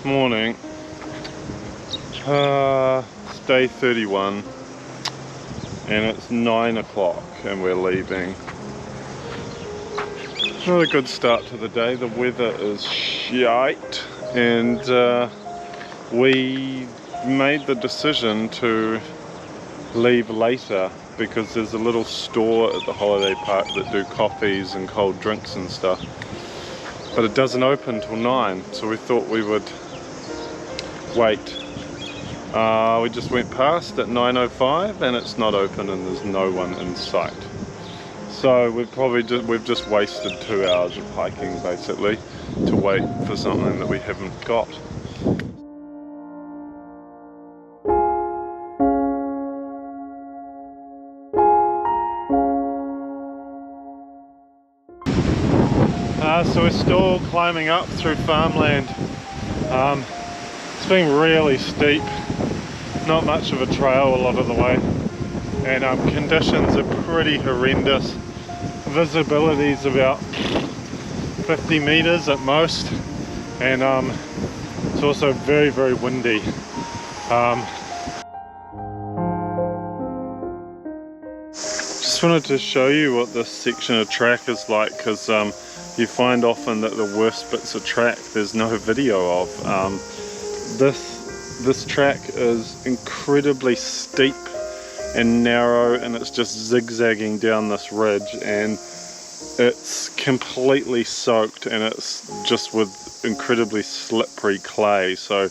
morning. It's day 31 and it's 9 o'clock and we're leaving. Not a good start to the day. The weather is shite and we made the decision to leave later because there's a little store at the holiday park that do coffees and cold drinks and stuff, but it doesn't open till 9, so we thought we would wait. We just went past at 9:05 and it's not open and there's no one in sight. So we've just wasted 2 hours of hiking basically to wait for something that we haven't got. So we're still climbing up through farmland. It's been really steep, not much of a trail a lot of the way, and conditions are pretty horrendous. Visibility is about 50 meters at most, and it's also very, very windy. Just wanted to show you what this section of track is like, because you find often that the worst bits of track there's no video of. This track is incredibly steep and narrow, and it's just zigzagging down this ridge, and it's completely soaked, and it's just with incredibly slippery clay. So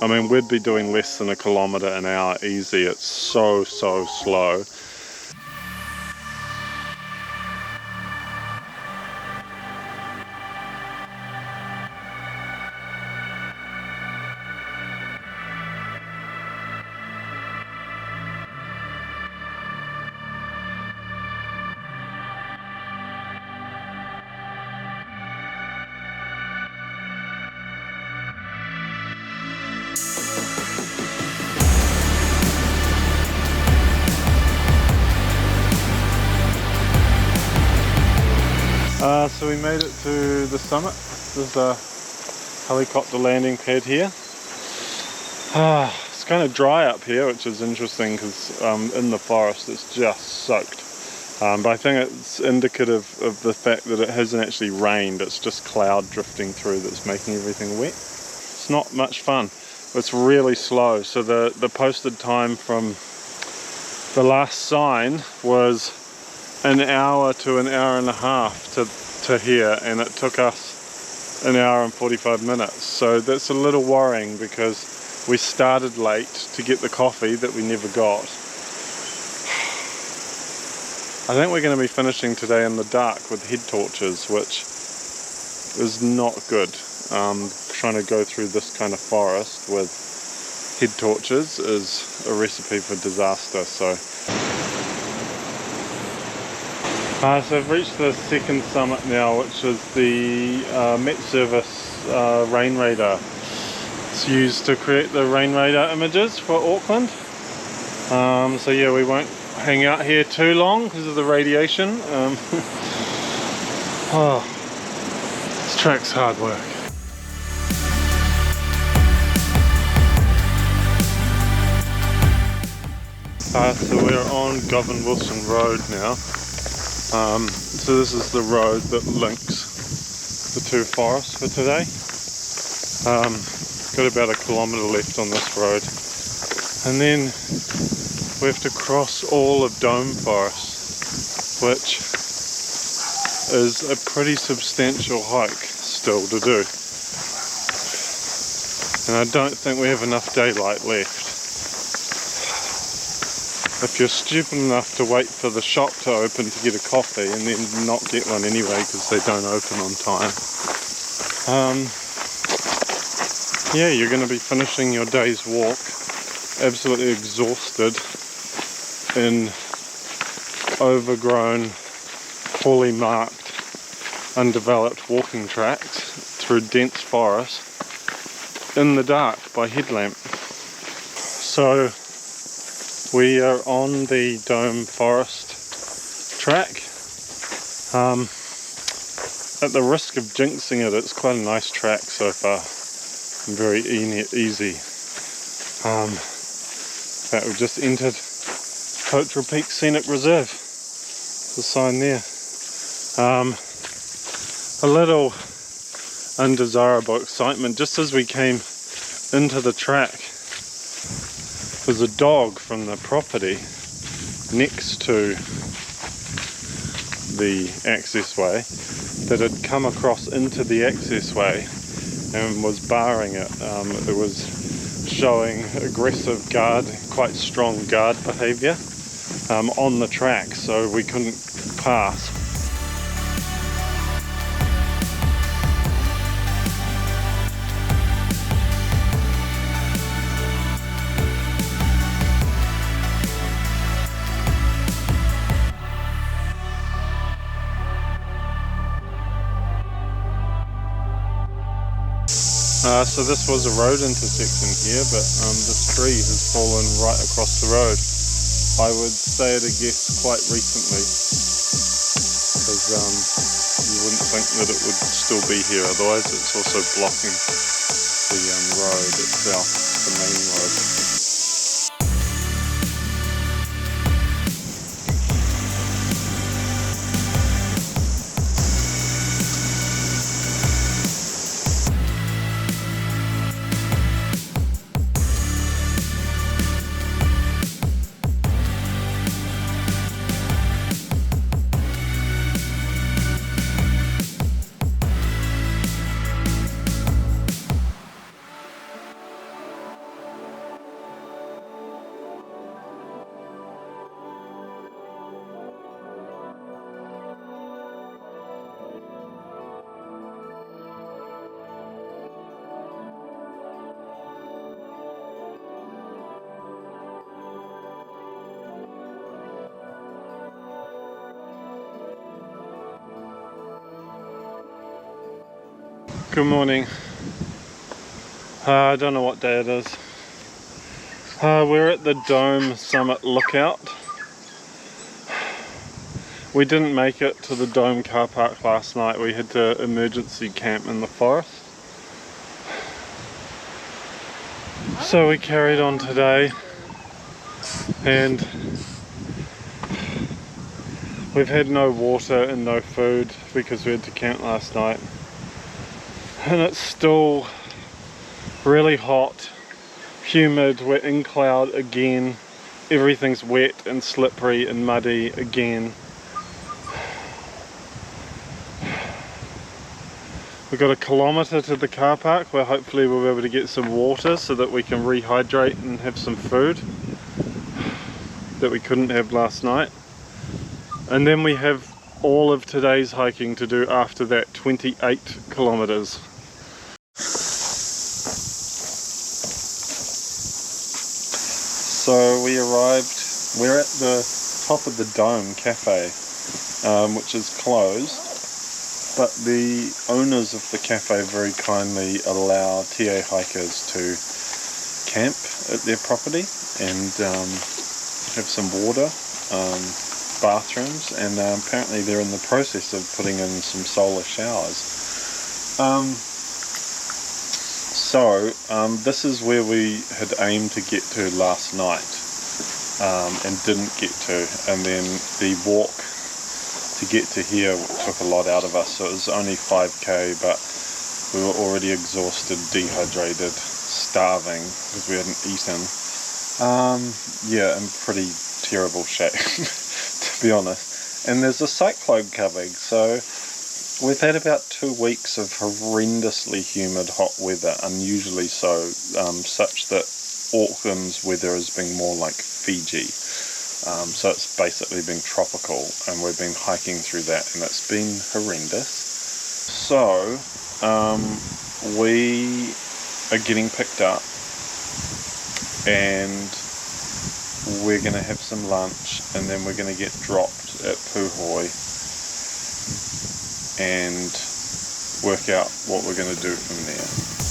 I mean, we'd be doing less than 1 kilometer an hour easy. It's so slow. So we made it to the summit. There's a helicopter landing pad here. It's kind of dry up here, which is interesting because in the forest it's just soaked. But I think it's indicative of the fact that it hasn't actually rained. It's just cloud drifting through that's making everything wet. It's not much fun. It's really slow. So the posted time from the last sign was 1 hour to 1.5 hours to here, and it took us 1 hour and 45 minutes. So that's a little worrying because we started late to get the coffee that we never got. I think we're going to be finishing today in the dark with head torches, which is not good. Trying to go through this kind of forest with head torches is a recipe for disaster. So I've reached the second summit now, which is the Met Service rain radar. It's used to create the rain radar images for Auckland. So yeah, we won't hang out here too long because of the radiation. This track's hard work. So we're on Govan Wilson Road now. So this is the road that links the two forests for today. Got about 1 kilometre left on this road, and then we have to cross all of Dome Forest, which is a pretty substantial hike still to do, and I don't think we have enough daylight left. If you're stupid enough to wait for the shop to open to get a coffee and then not get one anyway because they don't open on time, yeah, you're going to be finishing your day's walk absolutely exhausted in overgrown, poorly marked, undeveloped walking tracks through dense forest in the dark by headlamp. So we are on the Dome Forest track. At the risk of jinxing it, it's quite a nice track so far. and very easy. In fact, we've just entered Totara Peak Scenic Reserve. There's a sign there. A little undesirable excitement just as we came into the track. There's a dog from the property next to the accessway that had come across into the accessway and was barring it. It was showing aggressive guard, quite strong guard behaviour on the track, so we couldn't pass. So this was a road intersection here, but this tree has fallen right across the road. I would say at a guess quite recently, because you wouldn't think that it would still be here, otherwise it's also blocking the road itself, the main road. Good morning. I don't know what day it is. We're at the Dome Summit Lookout. We didn't make it to the Dome car park last night. We had to emergency camp in the forest. So we carried on today, and we've had no water and no food because we had to camp last night. And it's still really hot, humid, we're in cloud again, everything's wet and slippery and muddy again. We've got 1 kilometre to the car park where hopefully we'll be able to get some water so that we can rehydrate and have some food that we couldn't have last night. And then we have all of today's hiking to do after that, 28 kilometres. So we arrived, we're at the top of the Dome Cafe, which is closed, but the owners of the cafe very kindly allow TA hikers to camp at their property and have some water, bathrooms, and apparently they're in the process of putting in some solar showers. So this is where we had aimed to get to last night and didn't get to, and then the walk to get to here took a lot out of us. So it was only 5k, but we were already exhausted, dehydrated, starving because we hadn't eaten. Yeah, in pretty terrible shape to be honest. And there's a cyclone coming, so we've had about 2 weeks of horrendously humid hot weather, unusually so, such that Auckland's weather has been more like Fiji. So it's basically been tropical, and we've been hiking through that, and it's been horrendous. So we are getting picked up, and we're going to have some lunch, and then we're going to get dropped at Puhoi and work out what we're going to do from there.